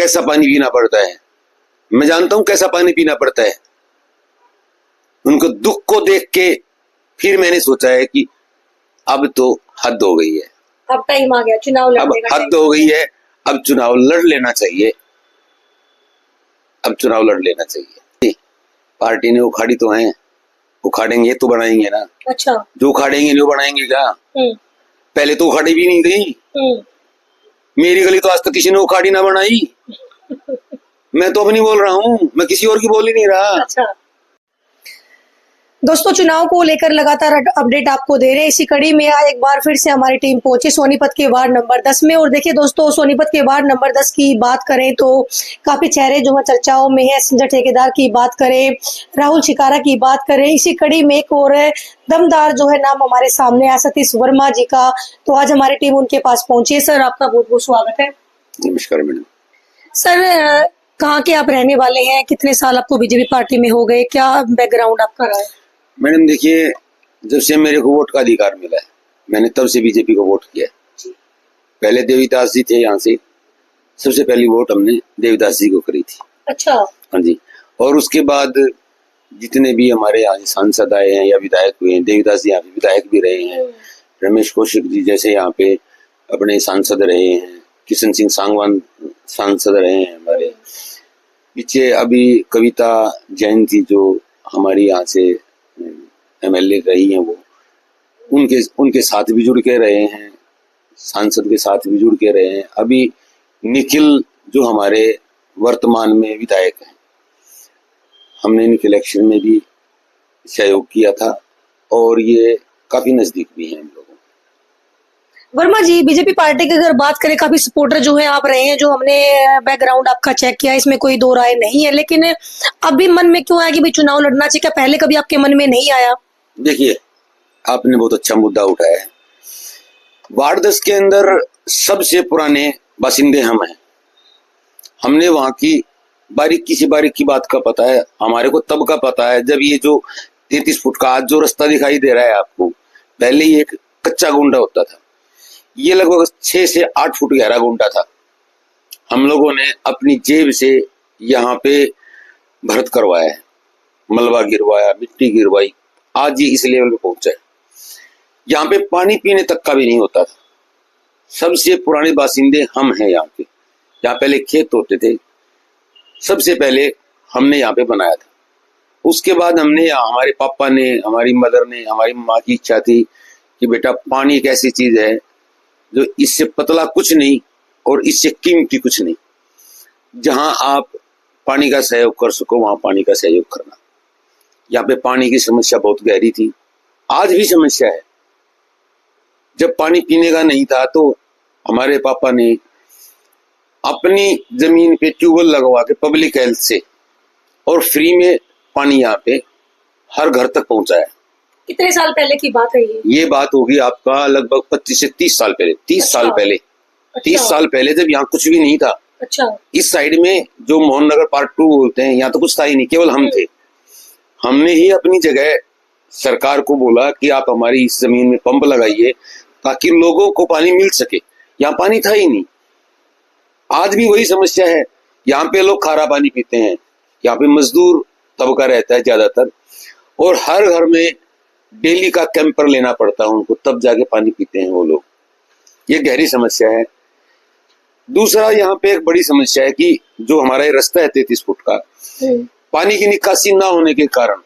कैसा पानी पीना पड़ता है, मैं जानता हूं कैसा पानी पीना पड़ता है। उनको दुख को देख के फिर मैंने सोचा है कि अब तो हद हो गई है, अब टाइम आ गया चुनाव लड़ने का, अब हद हो गई है, अब चुनाव लड़ लेना चाहिए, अब चुनाव लड़ लेना चाहिए। पार्टी ने उखाड़ी तो है, उखाड़ेंगे तो बनाएंगे ना। अच्छा, जो उखाड़ेंगे नहीं बनाएंगे क्या? पहले तो उखाड़ी भी नहीं गई। मेरी गली तो आज तक किसी ने उखाड़ी ना बनाई। मैं तो अपनी बोल रहा हूँ, मैं किसी और की बोल ही नहीं रहा। अच्छा दोस्तों, चुनाव को लेकर लगातार अपडेट आपको दे रहे हैं। इसी कड़ी में आज एक बार फिर से हमारी टीम पहुंची सोनीपत के वार्ड नंबर 10 में। और देखिए दोस्तों, सोनीपत के वार्ड नंबर 10 की बात करें तो काफी चेहरे जो है चर्चाओं में है। संजय ठेकेदार की बात करें, राहुल शिकारा की बात करें, इसी कड़ी में एक और दमदार जो है नाम हमारे सामने आया, सतीश वर्मा जी का। तो आज हमारी टीम उनके पास पहुंची है। सर, आपका बहुत बहुत स्वागत है। नमस्कार मैडम। सर, कहाँ के आप रहने वाले हैं? कितने साल आपको बीजेपी पार्टी में हो गए? क्या बैकग्राउंड आपका रहा है? मैडम देखिए, जब से मेरे को वोट का अधिकार मिला है मैंने तब से बीजेपी को वोट किया है। पहले देवीदास जी थे यहाँ से, सबसे पहली वोट हमने देवीदास जी को करी थी। अच्छा। हाँ जी। और उसके बाद जितने भी हमारे यहाँ सांसद आए हैं या विधायक हुए हैं, देवीदास जी यहाँ पे विधायक भी रहे हैं, रमेश कौशिक जी जैसे यहाँ पे अपने सांसद रहे हैं, किशन सिंह सांगवान सांसद रहे हैं हमारे पीछे, अभी कविता जैन जी जो हमारी यहाँ से MLA रही हैं, वो उनके साथ भी जुड़ के रहे हैं, सांसद के साथ भी जुड़ के रहे हैं। अभी निखिल जो हमारे वर्तमान में विधायक हैं, हमने इनके इलेक्शन में भी सहयोग किया था और ये काफी नजदीक भी हैं हम लोगों। वर्मा जी, बीजेपी पार्टी की अगर बात करें, काफी सपोर्टर जो है आप रहे हैं, जो हमने बैकग्राउंड आपका चेक किया, इसमें कोई दो राय नहीं है। लेकिन अभी मन में क्यों आया कि भाई चुनाव लड़ना चाहिए? क्या पहले कभी आपके मन में नहीं आया? देखिए, आपने बहुत अच्छा मुद्दा उठाया है। वार्ड 10 के अंदर सबसे पुराने बासिंदे हम हैं। हमने वहां की बारीकी से बारीकी बात का पता है। हमारे को तब का पता है जब ये जो 33 फुट का आज जो रास्ता दिखाई दे रहा है आपको, पहले ही एक कच्चा गुंडा होता था। ये लगभग 6 से 8 फुट गहरा गुंडा था। हम लोगों ने अपनी जेब से यहाँ पे भरत करवाया है, मलबा गिरवाया, मिट्टी गिरवाई, आज ये इस लेवल पे पहुंचा है। यहाँ पे पानी पीने तक का भी नहीं होता था। सबसे पुराने बासिंदे हम हैं यहाँ पे। यहाँ पहले खेत होते थे, सबसे पहले हमने यहाँ पे बनाया था। उसके बाद हमने, हमारे पापा ने, हमारी मदर ने, हमारी माँ की इच्छा थी कि बेटा पानी एक ऐसी चीज है जो इससे पतला कुछ नहीं और इससे कीमती कुछ नहीं। जहां आप पानी का सहयोग कर सको वहां पानी का सहयोग करना। यहाँ पे पानी की समस्या बहुत गहरी थी, आज भी समस्या है। जब पानी पीने का नहीं था तो हमारे पापा ने अपनी जमीन पे ट्यूबवेल लगवा के पब्लिक हेल्थ से और फ्री में पानी यहाँ पे हर घर तक पहुंचाया। कितने साल पहले की बात है ये? ये बात होगी आपका लगभग 25 से 30 साल पहले। 30 साल पहले। 30 साल पहले जब यहाँ कुछ भी नहीं था। अच्छा। इस साइड में जो मोहन नगर पार्ट 2 बोलते हैं, यहाँ तो कुछ था ही नहीं, केवल हम थे। हमने ही अपनी जगह सरकार को बोला कि आप हमारी इस जमीन में पंप लगाइए ताकि लोगों को पानी मिल सके। यहाँ पानी था ही नहीं। आज भी वही समस्या है। यहाँ पे लोग खारा पानी पीते हैं। यहाँ पे मजदूर तबका रहता है ज्यादातर, और हर घर में डेली का कैंपर लेना पड़ता है उनको, तब जाके पानी पीते हैं वो लोग। ये गहरी समस्या है। दूसरा, यहाँ पे एक बड़ी समस्या है कि जो हमारा ये रास्ता है 33 फुट का, पानी की निकासी ना होने के कारण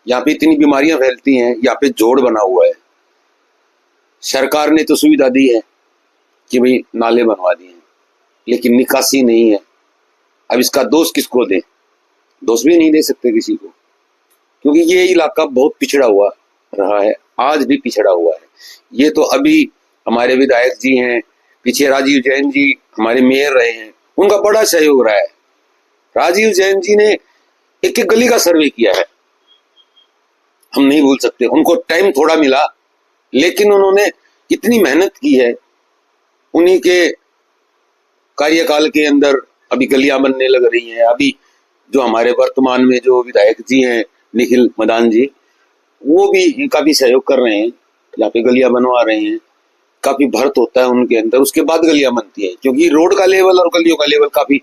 यहाँ पे इतनी बीमारियां फैलती हैं। यहाँ पे जोड़ बना हुआ है। सरकार ने तो सुविधा दी है कि भाई नाले बनवा दिए हैं, लेकिन निकासी नहीं है। अब इसका दोष किसको दें? दोष भी नहीं दे सकते किसी को, क्योंकि ये इलाका बहुत पिछड़ा हुआ रहा है, आज भी पिछड़ा हुआ है। ये तो अभी हमारे विधायक जी हैं, पीछे राजीव जैन जी हमारे मेयर रहे हैं, उनका बड़ा सहयोग रहा है। राजीव जैन जी ने एक एक गली का सर्वे किया है, हम नहीं भूल सकते। उनको टाइम थोड़ा मिला, लेकिन उन्होंने इतनी मेहनत की है। उन्हीं के कार्यकाल के अंदर अभी गलियां बनने लग रही हैं। अभी जो हमारे वर्तमान में जो विधायक जी हैं निखिल मदान जी, वो भी काफी सहयोग कर रहे हैं, यहाँ पे गलियां बनवा रहे हैं। काफी भर्त होता है उनके अंदर, उसके बाद गलियां बनती है, क्योंकि रोड का लेवल और गलियों का लेवल काफी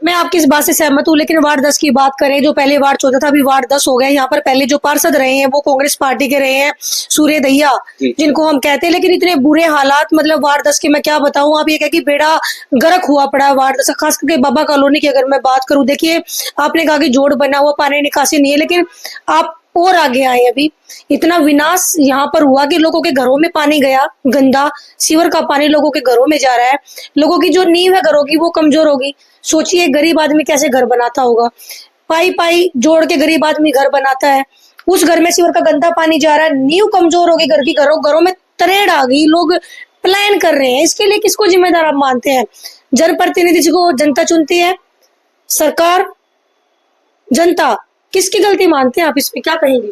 मैं आपकी इस बात से सहमत हूँ, लेकिन वार्ड 10 की बात करें, जो पहले वार्ड 14 था, अभी वार्ड 10 हो गया। यहाँ पर पहले जो पार्षद रहे हैं वो कांग्रेस पार्टी के रहे हैं, सूर्य दैया, जिनको हम कहते हैं, लेकिन इतने बुरे हालात, मतलब वार्ड 10 के मैं क्या बताऊं। आप ये कह कि बेड़ा गर्क हुआ पड़ा है वार्ड 10, खास करके बाबा कॉलोनी की अगर मैं बात करूं। देखिए, आपने कहा कि जोड़ बना हुआ, पानी निकासी नहीं है, लेकिन आप और आगे आए। अभी इतना विनाश यहाँ पर हुआ कि लोगों के घरों में पानी गया, गंदा सीवर का पानी लोगों के घरों में जा रहा है। लोगों की जो नींव है घरों की वो कमजोर होगी। सोचिए गरीब आदमी कैसे घर बनाता होगा, पाई पाई जोड़ के गरीब आदमी घर बनाता है, उस घर में सीवर का गंदा पानी जा रहा है, नींव कमजोर होगी घर की, घरों में तरेड़ आ गई, लोग प्लान कर रहे हैं। इसके लिए किसको जिम्मेदार आप मानते हैं? जनप्रतिनिधि को जनता चुनती है, सरकार, जनता, किसकी गलती मानते हैं आप? इसमें क्या कहेंगे?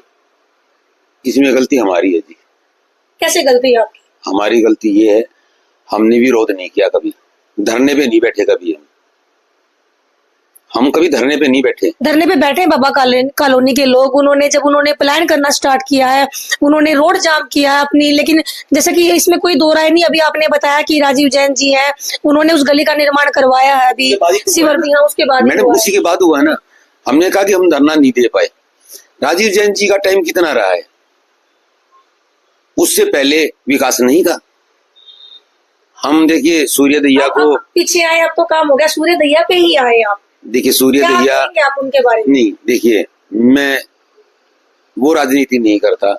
इसमें गलती हमारी है जी। कैसे गलती है आपकी? हमारी गलती ये है, हमने विरोध नहीं किया कभी, धरने पे नहीं बैठे कभी, हम कभी धरने पे नहीं बैठे। धरने पे बैठे बाबा कॉलोनी के लोग, उन्होंने प्लान करना स्टार्ट किया है, उन्होंने रोड जाम किया है अपनी, लेकिन जैसे कि इसमें कोई दो राय नहीं। अभी आपने बताया कि राजीव जैन जी हैं, उन्होंने उस गली का निर्माण करवाया है अभी सीवर भी, हाँ उसके बाद मैडम उसी के बाद हुआ है ना। हमने कहा कि हम धरना नहीं दे पाए। राजीव जैन जी का टाइम कितना रहा है, उससे पहले विकास नहीं था। हम देखिए सूर्य दैया को पीछे आए, अब तो काम हो गया, सूर्य दैया पे ही आए आप। देखिए सूर्य दैया, आप उनके बारे में? नहीं, देखिए मैं वो राजनीति नहीं करता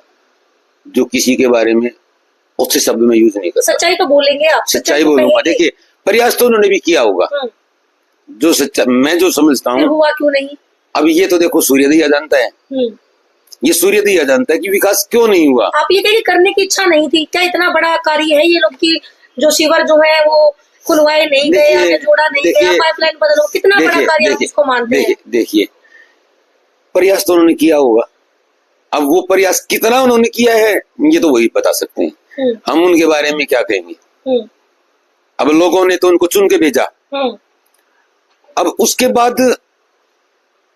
जो किसी के बारे में अच्छे शब्द में यूज नहीं करता। सच्चाई तो बोलेंगे आप? सच्चाई बोलूंगा। देखिए प्रयास तो उन्होंने भी किया होगा, जो सच्चा मैं जो समझता हूँ। हुआ क्यों नहीं? अब ये तो देखो सूर्य दैया जानता है, ये सूर्य दैया जानता है कि विकास क्यों नहीं हुआ। आप ये कहीं करने की इच्छा नहीं थी क्या? इतना बड़ा कार्य है ये लोग की, जो सीवर जो है वो खुलवाए नहीं गए, जोड़ा नहीं गया, पाइपलाइन बदलो, कितना बड़ा कार्य आप इसको मानते हैं? देखिए प्रयास तो उन्होंने किया होगा, अब वो प्रयास कितना उन्होंने किया है ये तो वही बता सकते हैं, हम उनके बारे में क्या कहेंगे। अब लोगों ने तो उनको चुन के भेजा, अब उसके बाद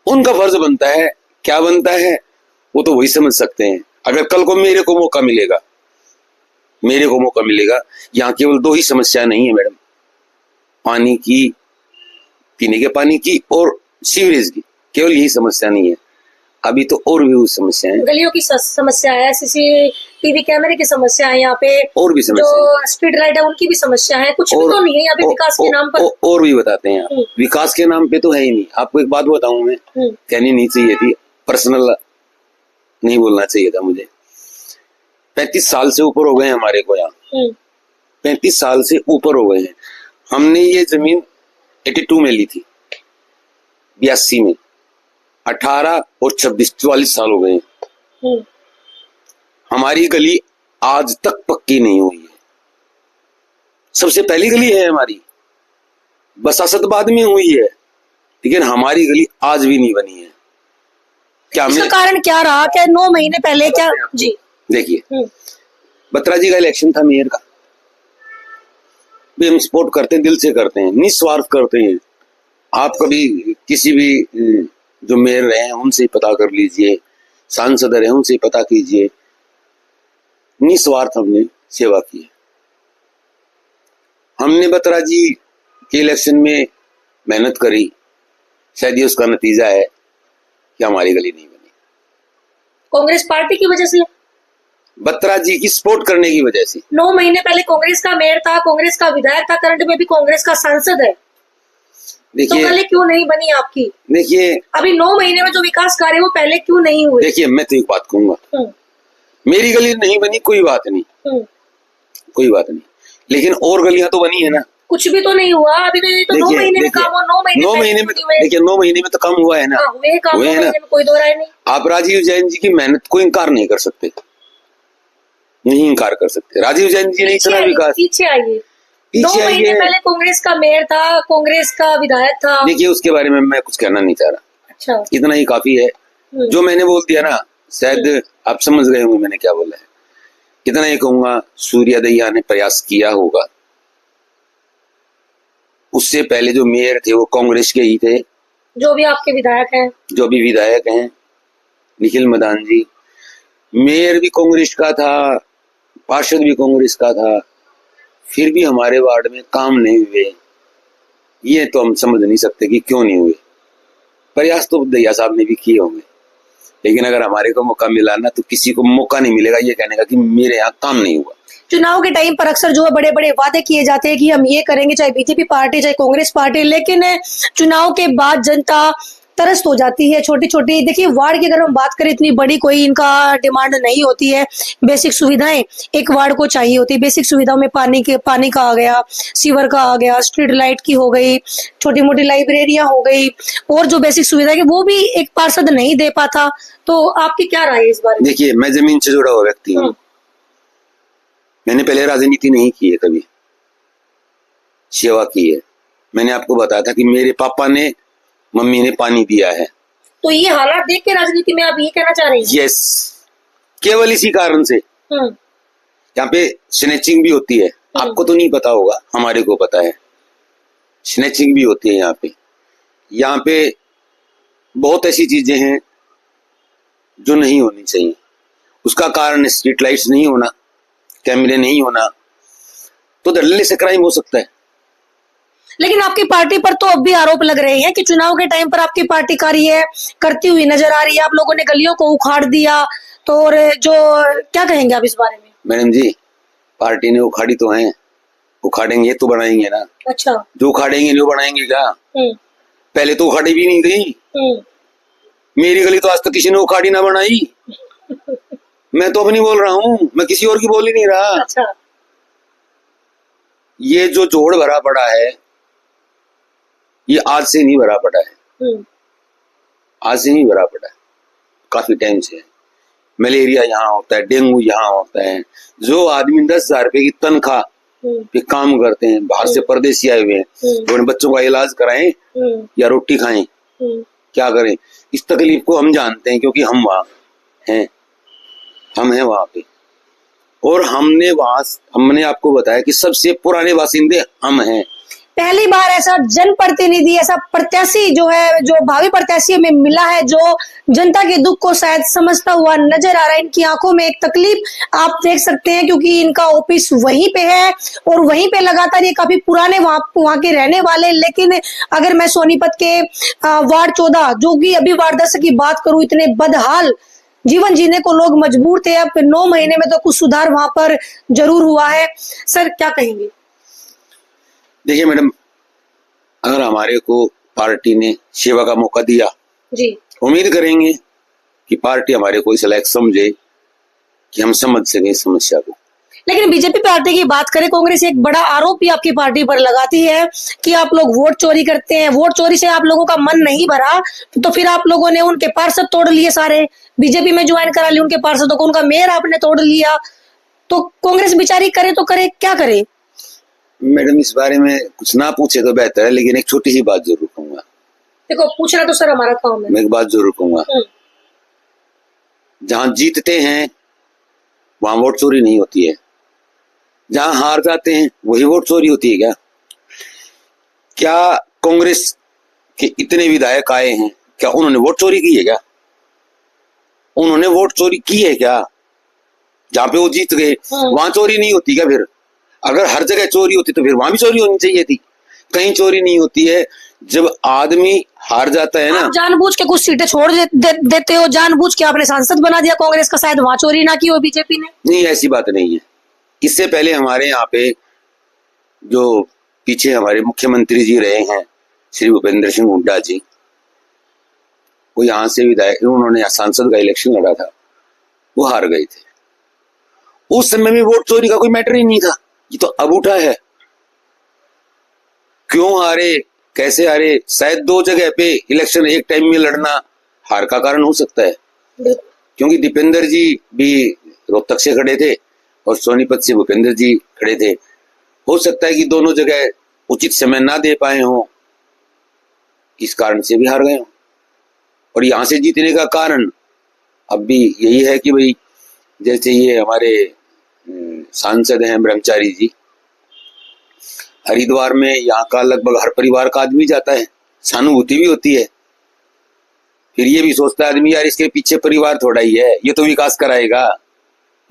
उनका फर्ज बनता है, क्या बनता है वो तो वही समझ सकते हैं। अगर कल को मेरे को मौका मिलेगा, यहाँ केवल दो ही समस्या नहीं है मैडम, पानी की, पीने के पानी की और सीवरेज की, केवल यही समस्या नहीं है, अभी तो और भी समस्या है। गलियों की समस्या है, सीसीटीवी कैमरे की समस्या है, यहाँ पे और भी समस्या, जो स्ट्रीट लाइट है उनकी भी समस्या है, कुछ भी तो नहीं है अभी विकास के नाम पर। और भी बताते हैं, विकास के नाम पे तो है ही नहीं। आपको एक बात बताऊं, मैं कहनी नहीं चाहिए थी, पर्सनल नहीं बोलना चाहिए था मुझे। 35 साल से ऊपर हो गए हमारे को यहाँ, 35 साल से ऊपर हो गए हैं। हमने ये जमीन 82 में ली थी, 82 में, 18 और 26 44 साल हो गए। हमारी गली आज तक पक्की नहीं हुई है, सबसे पहली गली है हमारी, बसासत बाद में हुई है, लेकिन हमारी गली आज भी नहीं बनी है। क्या इसका कारण क्या रहा? क्या 9 महीने पहले क्या जी? देखिए बत्रा जी का इलेक्शन था मेयर का, भी हम सपोर्ट करते हैं, दिल से करते हैं, निस्वार्थ करते हैं। आप कभी किसी भी जो मेयर रहे हैं उनसे पता कर लीजिए, सांसद रहे उनसे पता कीजिए, निस्वार्थ हमने सेवा की है। हमने बत्रा जी के इलेक्शन में मेहनत करी, शायद ये उसका नतीजा है कि हमारी गली नहीं बनी। कांग्रेस पार्टी की वजह से, बत्रा जी की सपोर्ट करने की वजह से। 9 महीने पहले कांग्रेस का मेयर था, कांग्रेस का विधायक था, करंट में भी कांग्रेस का सांसद है, तो गली क्यों नहीं बनी आपकी? देखिए अभी 9 महीने में जो विकास कार्य वो पहले क्यों नहीं हुए? देखिए मैं तो एक बात कहूंगा, मेरी गली नहीं बनी कोई बात नहीं, कोई बात नहीं, लेकिन और गलियां तो बनी है ना। कुछ भी तो नहीं हुआ अभी तो 9 महीने में काम हुआ। 9 महीने में देखिए 9 महीने में तो काम हुआ है ना, हुए है ना, कोई दो राय नहीं। आप राजीव जैन जी की मेहनत को इनकार नहीं कर सकते, नहीं इनकार कर सकते। राजीव जैन जी ने इतना विकास, पीछे आइए, 9 महीने पहले कांग्रेस का मेयर था, कांग्रेस का विधायक था। देखिए उसके बारे में मैं कुछ कहना नहीं चाह रहा, अच्छा इतना ही काफी है। जो मैंने बोल दिया ना, शायद आप समझ गए होंगे मैंने क्या बोला है, इतना ही कहूंगा। सूर्य दैया ने प्रयास किया होगा, उससे पहले जो मेयर थे वो कांग्रेस के ही थे, जो भी आपके विधायक हैं, निखिल मदान जी, मेयर भी कांग्रेस का था, पार्षद भी कांग्रेस का था, फिर भी हमारे वार्ड में काम नहीं हुए, ये तो हम समझ नहीं सकते कि क्यों नहीं हुए। प्रयास तो दहिया साहब ने भी किए होंगे, लेकिन अगर हमारे को मौका मिला ना तो किसी को मौका नहीं मिलेगा ये कहने का कि मेरे यहाँ काम नहीं हुआ। चुनाव के टाइम पर अक्सर जो है बड़े बड़े वादे किए जाते हैं कि हम ये करेंगे, चाहे बीजेपी पार्टी चाहे कांग्रेस पार्टी, लेकिन चुनाव के बाद जनता तरस्त हो जाती है। छोटी छोटी देखिए वार्ड की अगर हम बात करें, इतनी बड़ी कोई इनका डिमांड नहीं होती है। बेसिक सुविधाएं एक वार्ड को चाहिए होती है। बेसिक सुविधाओं में पानी का आ गया, सीवर का आ गया, स्ट्रीट लाइट की हो गई, छोटी मोटी लाइब्रेरियां हो गई, और जो बेसिक सुविधा है वो भी एक पार्षद नहीं दे पाता। तो आपकी क्या राय है इस बारे में? देखिए, मैं जमीन से जुड़ा हुआ व्यक्ति हूँ। मैंने पहले राजनीति नहीं की है, कभी सेवा की है। मैंने आपको बताया था कि मेरे पापा ने मम्मी ने पानी दिया है। तो ये हालात देख के राजनीति में आप ये कहना चाह रहे हैं? यस, केवल इसी कारण से। यहाँ पे स्नैचिंग भी होती है, आपको तो नहीं पता होगा, हमारे को पता है। स्नैचिंग भी होती है यहाँ पे बहुत ऐसी चीजें हैं जो नहीं होनी चाहिए। उसका कारण स्ट्रीट लाइट्स नहीं होना, कैमरे नहीं होना, तो धड़ल्ले से क्राइम हो सकता है। लेकिन आपकी पार्टी पर तो अब भी आरोप लग रहे हैं कि चुनाव के टाइम पर आपकी पार्टी कार्य करती हुई नजर आ रही है। आप लोगों ने गलियों को उखाड़ दिया, तो और जो क्या कहेंगे आप इस बारे में? मैडम जी, पार्टी ने उखाड़ी तो है, उखाड़ेंगे तो बनाएंगे ना। अच्छा, जो उखाड़ेंगे नहीं वो बनाएंगे क्या? पहले तो उखाड़ी भी नहीं गई। मेरी गली तो आज तक किसी ने उखाड़ी ना बनाई। मैं तो अपनी बोल रहा हूँ, मैं किसी और की बोल ही नहीं रहा। अच्छा, ये जो जोड़ भरा पड़ा है ये आज से नहीं भरा पड़ा है, आज से नहीं भरा पड़ा है, काफी टाइम से है। मलेरिया यहाँ होता है, डेंगू यहाँ होता है। जो आदमी 10,000 रुपए की तनख्वाह पे काम करते हैं, बाहर से परदेसी आए हुए हैं, तो अपने बच्चों का इलाज कराएं या रोटी खाएं, क्या करें? इस तकलीफ को हम जानते हैं, क्योंकि हम वहां हैं, हम हैं वहां पे। और हमने आपको बताया कि सबसे पुराने बासिंदे हम हैं। पहली बार ऐसा जनप्रतिनिधि, ऐसा प्रत्याशी जो है, जो भावी प्रत्याशी में मिला है, जो जनता के दुख को शायद समझता हुआ नजर आ रहा है। इनकी आंखों में एक तकलीफ आप देख सकते हैं, क्योंकि इनका ऑफिस वहीं पे है और वहीं पे लगातार ये काफी पुराने वहां के रहने वाले। लेकिन अगर मैं सोनीपत के वार्ड 14 जो कि अभी वार्ड 10 की बात करूं, इतने बदहाल जीवन जीने को लोग मजबूर थे। अब 9 महीने में तो कुछ सुधार वहां पर जरूर हुआ है। सर क्या कहेंगे? देखिए मैडम, अगर हमारे को पार्टी ने सेवा का मौका दिया जी, उम्मीद करेंगे कि पार्टी हमारे को इस लायक समझे कि हम समझ सके समस्या को। लेकिन बीजेपी पार्टी की बात करें, कांग्रेस एक बड़ा आरोप भी आपकी पार्टी पर लगाती है कि आप लोग वोट चोरी करते हैं। वोट चोरी से आप लोगों का मन नहीं भरा तो फिर आप लोगों ने उनके पार्षद तोड़ लिए, सारे बीजेपी में ज्वाइन करा लिए उनके पार्षदों को, उनका मेयर आपने तोड़ लिया। तो कांग्रेस बेचारी करे तो करे, क्या करे? मैडम, इस बारे में कुछ ना पूछे तो बेहतर है, लेकिन एक छोटी सी बात जरूर कहूंगा। देखो, पूछना तो सर हमारा काम है। मैं एक बात जरूर कहूंगा, जहां जीतते हैं वहां वोट चोरी नहीं होती है, जहां हार जाते हैं वही वोट चोरी होती है। क्या कांग्रेस के इतने विधायक आए हैं, क्या उन्होंने वोट चोरी की है? क्या उन्होंने वोट चोरी की है? क्या जहां पे वो जीत गए वहां चोरी नहीं होती क्या? फिर अगर हर जगह चोरी होती तो फिर वहां भी चोरी होनी चाहिए थी। कहीं चोरी नहीं होती है। जब आदमी हार जाता है ना, आप जानबूझ के कुछ सीटें छोड़ देते हो, जानबूझ के आपने सांसद बना दिया कांग्रेस का, शायद वहां चोरी ना की हो बीजेपी ने। नहीं, ऐसी बात नहीं है। इससे पहले हमारे यहाँ पे जो पीछे हमारे मुख्यमंत्री जी रहे हैं, श्री भूपेंद्र सिंह हुड्डा जी, वो यहाँ से विधायक, उन्होंने सांसद का इलेक्शन लड़ा था, वो हार गए थे। उस समय में वोट चोरी का कोई मैटर ही नहीं था। ये तो अब उठा है। क्यों हारे, कैसे हारे? शायद 2 जगह पे इलेक्शन एक टाइम में लड़ना हार का कारण हो सकता है, क्योंकि दीपेंद्र जी भी रोहतक से खड़े थे और सोनीपत से भूपेंद्र जी खड़े थे। हो सकता है कि दोनों जगह उचित समय ना दे पाए हों, इस कारण से भी हार गए हों। और यहां से जीतने का कारण अब भी यही है कि भाई, जैसे ये हमारे सांसद हैं ब्रह्मचारी जी, हरिद्वार में यहाँ का लगभग हर परिवार का आदमी जाता है, सहानुभूति भी होती है। फिर ये भी सोचता है आदमी, यार इसके पीछे परिवार थोड़ा ही है, ये तो विकास कराएगा।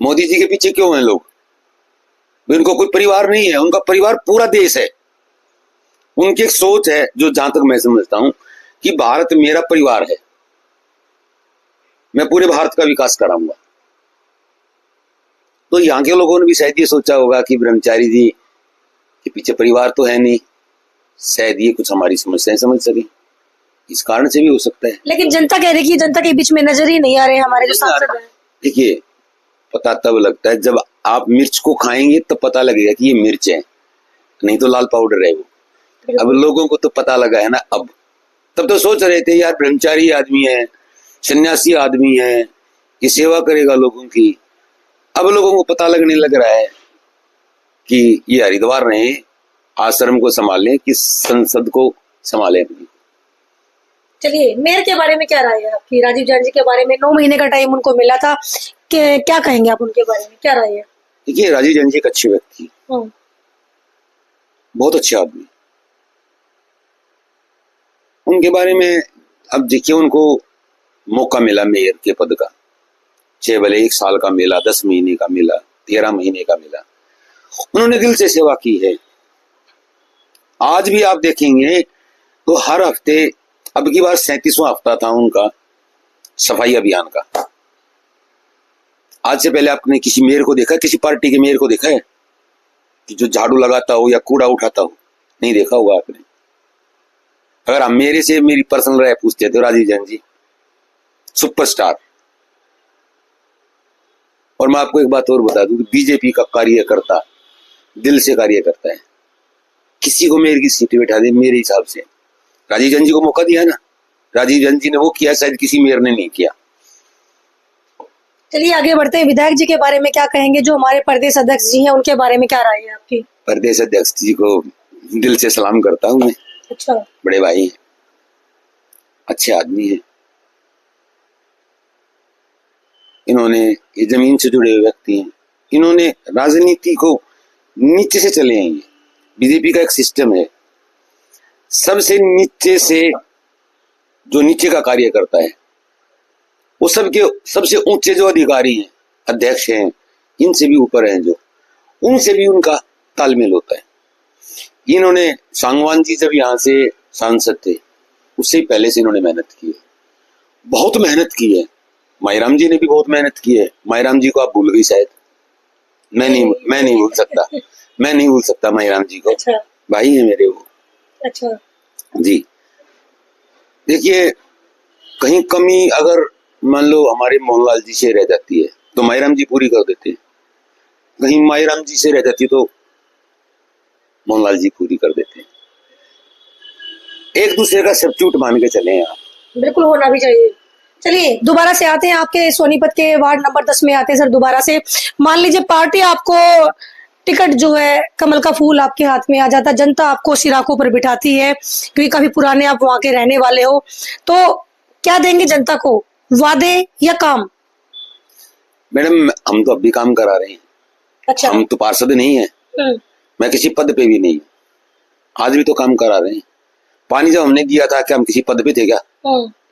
मोदी जी के पीछे क्यों हैं लोग? उनको कोई परिवार नहीं है, उनका परिवार पूरा देश है। उनकी एक सोच है जो जहां तक मैं समझता हूं कि भारत मेरा परिवार है, मैं पूरे भारत का विकास कराऊंगा। तो यहाँ के लोगों ने भी शायद ये सोचा होगा कि ब्रह्मचारी जी के पीछे परिवार तो है नहीं, शायद ये कुछ हमारी समस्याएं समझ सके, इस कारण से भी हो सकता है। लेकिन जनता कह रही है कि जनता के बीच में नजर ही नहीं आ रहे हमारे जो सांसद हैं। देखिए, पता तब लगता है जब आप मिर्च को खाएंगे तब पता लगेगा कि ये मिर्च है, नहीं तो लाल पाउडर है वो। अब लोगों को तो पता लगा है ना। अब तब तो सोच रहे थे यार ब्रह्मचारी आदमी है, सन्यासी आदमी है, ये सेवा करेगा लोगों की। अब लोगों को पता लगने लग रहा है कि ये हरिद्वार रहे, आश्रम को संभालें कि संसद को संभालें। चलिए, मेयर के बारे में क्या राय है आपकी? राजीव जैन जी के बारे में 9 महीने का टाइम उनको मिला था, कि क्या कहेंगे आप उनके बारे में, क्या राय है? देखिए, राजीव जैन जी एक अच्छे व्यक्ति, बहुत अच्छे आदमी। उनके बारे में अब देखिए, उनको मौका मिला मेयर के पद का, चाहे भले 1 साल का मिला, 10 महीने का मिला, 13 महीने का मिला, उन्होंने दिल से सेवा की है। आज भी आप देखेंगे तो हर हफ्ते, अब की बार 37वां हफ्ता था उनका सफाई अभियान का। आज से पहले आपने किसी मेयर को देखा, किसी पार्टी के मेयर को देखा है कि जो झाड़ू लगाता हो या कूड़ा उठाता हो? नहीं देखा होगा आपने। अगर आप मेरे से मेरी पर्सनल राय पूछते तो राजीव जैन जी सुपरस्टार। और मैं आपको एक बात और बता दूं कि बीजेपी का कार्यकर्ता दिल से कार्य करता है। किसी को मेयर की सीट बैठा दे, मेरे हिसाब से राजीव जैन जी को मौका दिया ना, राजीव जैन जी ने वो किया, शायद किसी मेयर ने नहीं किया। चलिए आगे बढ़ते हैं। विधायक जी के बारे में क्या कहेंगे, जो हमारे प्रदेश अध्यक्ष जी हैं, उनके बारे में क्या राय है आपकी? प्रदेश अध्यक्ष जी को दिल से सलाम करता हूं मैं। अच्छा, बड़े भाई हैं, अच्छे आदमी हैं। इन्होंने ये जमीन से जुड़े हुए व्यक्ति हैं, इन्होंने राजनीति को नीचे से चले आएंगे। बीजेपी का एक सिस्टम है, सबसे नीचे से जो नीचे का कार्य करता है वो सबके सबसे ऊंचे जो अधिकारी हैं, अध्यक्ष हैं, इनसे भी ऊपर हैं, जो उनसे भी उनका तालमेल होता है। इन्होंने सांगवान जी जब यहाँ से सांसद थे, उससे पहले से इन्होंने मेहनत की है, बहुत मेहनत की है। माईराम जी ने भी बहुत मेहनत की है। माईराम जी को आप भूल गई शायद। मैं नहीं भूल सकता, मैं नहीं भूल सकता माईराम जी को। अच्छा, भाई है मेरे वो। अच्छा जी, देखिए, कहीं कमी अगर मान लो हमारे मोहनलाल जी से रह जाती है तो माईराम जी पूरी कर देते हैं, कहीं माईराम जी से रह जाती तो मोहनलाल जी पूरी कर देते हैं। एक दूसरे का सब्स्टिट्यूट मान के चले आप, बिल्कुल होना भी चाहिए। चलिए दोबारा से आते हैं, आपके सोनीपत के वार्ड नंबर 10 में आते हैं सर। दोबारा से मान लीजिए पार्टी आपको टिकट जो है, कमल का फूल आपके हाथ में आ जाता, जनता आपको सिराकों पर बिठाती है, क्योंकि काफी पुराने आप वहां के रहने वाले हो, तो क्या देंगे जनता को, वादे या काम? मैडम, हम तो अब भी काम करा रहे हैं। अच्छा, हम तो पार्षद नहीं है, मैं किसी पद पे भी नहीं, आज भी तो काम करा रहे हैं। पानी जब हमने दिया था, क्या हम किसी पद पे थे क्या?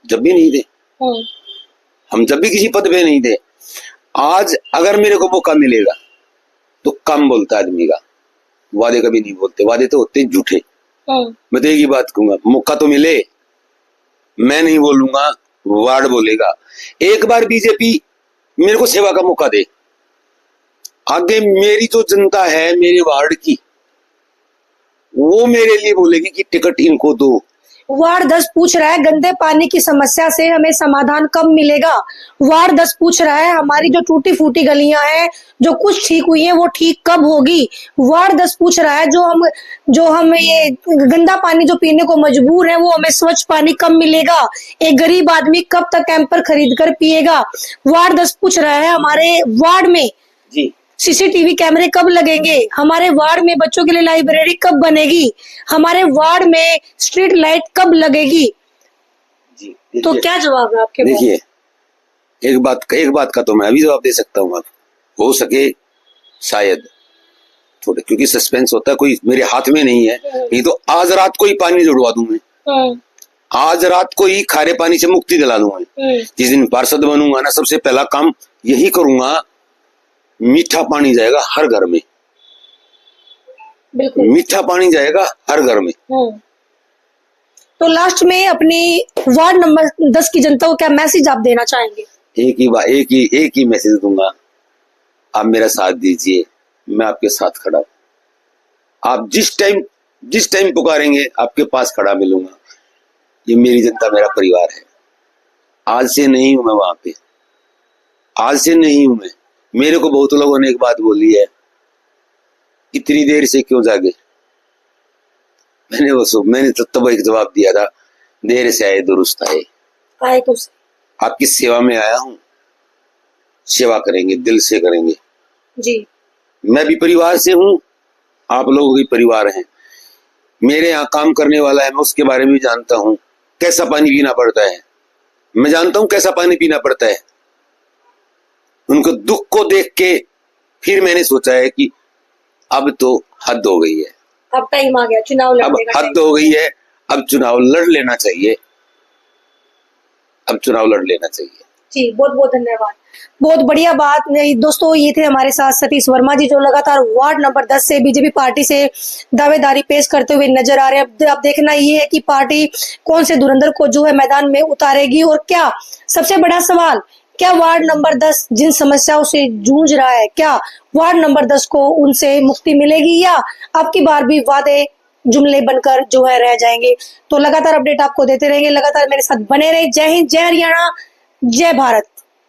जब भी नहीं थे। हम जब भी किसी पद पे नहीं थे। आज अगर मेरे को मौका मिलेगा तो काम बोलता आदमी का, वादे कभी नहीं बोलते। वादे तो होते झूठे। मैं तो एक ही बात कहूंगा, मौका तो मिले, मैं नहीं बोलूंगा, वार्ड बोलेगा। एक बार बीजेपी मेरे को सेवा का मौका दे, आगे मेरी जो जनता है मेरे वार्ड की, वो मेरे लिए बोलेगी कि टिकट इनको दो। वार्ड 10 पूछ रहा है गंदे पानी की समस्या से हमें समाधान कब मिलेगा? वार्ड 10 पूछ रहा है हमारी जो टूटी फूटी गलियां हैं, जो कुछ ठीक हुई हैं, वो ठीक कब होगी? वार्ड 10 पूछ रहा है जो हम ये गंदा पानी जो पीने को मजबूर है, वो हमें स्वच्छ पानी कब मिलेगा? एक गरीब आदमी कब तक कैंपर खरीद कर पिएगा? वार्ड 10 पूछ रहा है हमारे वार्ड में जी सीसीटीवी कैमरे कब लगेंगे? हमारे वार्ड में बच्चों के लिए लाइब्रेरी कब बनेगी? हमारे वार्ड में स्ट्रीट लाइट कब लगेगी? जी, तो क्या जवाब है आपके? देखिए, एक बात का तो मैं अभी जवाब दे सकता हूँ, आप हो सके शायद थोड़े, क्योंकि सस्पेंस होता है, कोई मेरे हाथ में नहीं है। नहीं तो आज रात को ही पानी जुड़वा दूं मैं, आज रात को ही खारे पानी से मुक्ति दिला दूं मैं। जिस दिन पार्षद बनूंगा ना, सबसे पहला काम यही करूंगा, मीठा पानी जाएगा हर घर में। बिल्कुल। मीठा पानी जाएगा हर घर में। तो लास्ट में अपनी वार्ड नंबर 10 की जनता को क्या मैसेज आप देना चाहेंगे? एक ही मैसेज दूंगा, आप मेरा साथ दीजिए, मैं आपके साथ खड़ा हूं। आप जिस टाइम पुकारेंगे आपके पास खड़ा मिलूंगा। ये मेरी जनता, मेरा परिवार है। आज से नहीं हूं मैं वहां पे, आज से नहीं हूं मैं। मेरे को बहुत लोगों ने एक बात बोली है, इतनी देर से क्यों जागे? मैंने तो तब एक जवाब दिया था, देर से आए दुरुस्त आए तो आपकी सेवा में आया हूं, सेवा करेंगे, दिल से करेंगे जी। मैं भी परिवार से हूं, आप लोगों के परिवार हैं। मेरे यहाँ काम करने वाला है, मैं उसके बारे में भी जानता हूं, कैसा पानी पीना पड़ता है। मैं जानता हूं कैसा पानी पीना पड़ता है। उनको दुख को देख के फिर मैंने सोचा है कि अब तो हद हो गई है, अब टाइम आ गया चुनाव लड़ने का। अब हद हो गई है, अब चुनाव लड़ लेना चाहिए, अब चुनाव लड़ लेना चाहिए। जी, बहुत बहुत धन्यवाद। बहुत बढ़िया बात। दोस्तों, ये थे हमारे साथ सतीश वर्मा जी, जो लगातार वार्ड नंबर 10 से बीजेपी पार्टी से दावेदारी पेश करते हुए नजर आ रहे हैं। अब देखना ये है कि पार्टी कौन से धुरंधर को जो है मैदान में उतारेगी, और क्या सबसे बड़ा सवाल, क्या वार्ड नंबर 10 जिन समस्याओं से जूझ रहा है, क्या वार्ड नंबर 10 को उनसे मुक्ति मिलेगी, या अब की बार भी वादे जुमले बनकर जो है रह जाएंगे? तो लगातार अपडेट आपको देते रहेंगे, लगातार मेरे साथ बने रहे। जय हिंद, जय हरियाणा, जय भारत।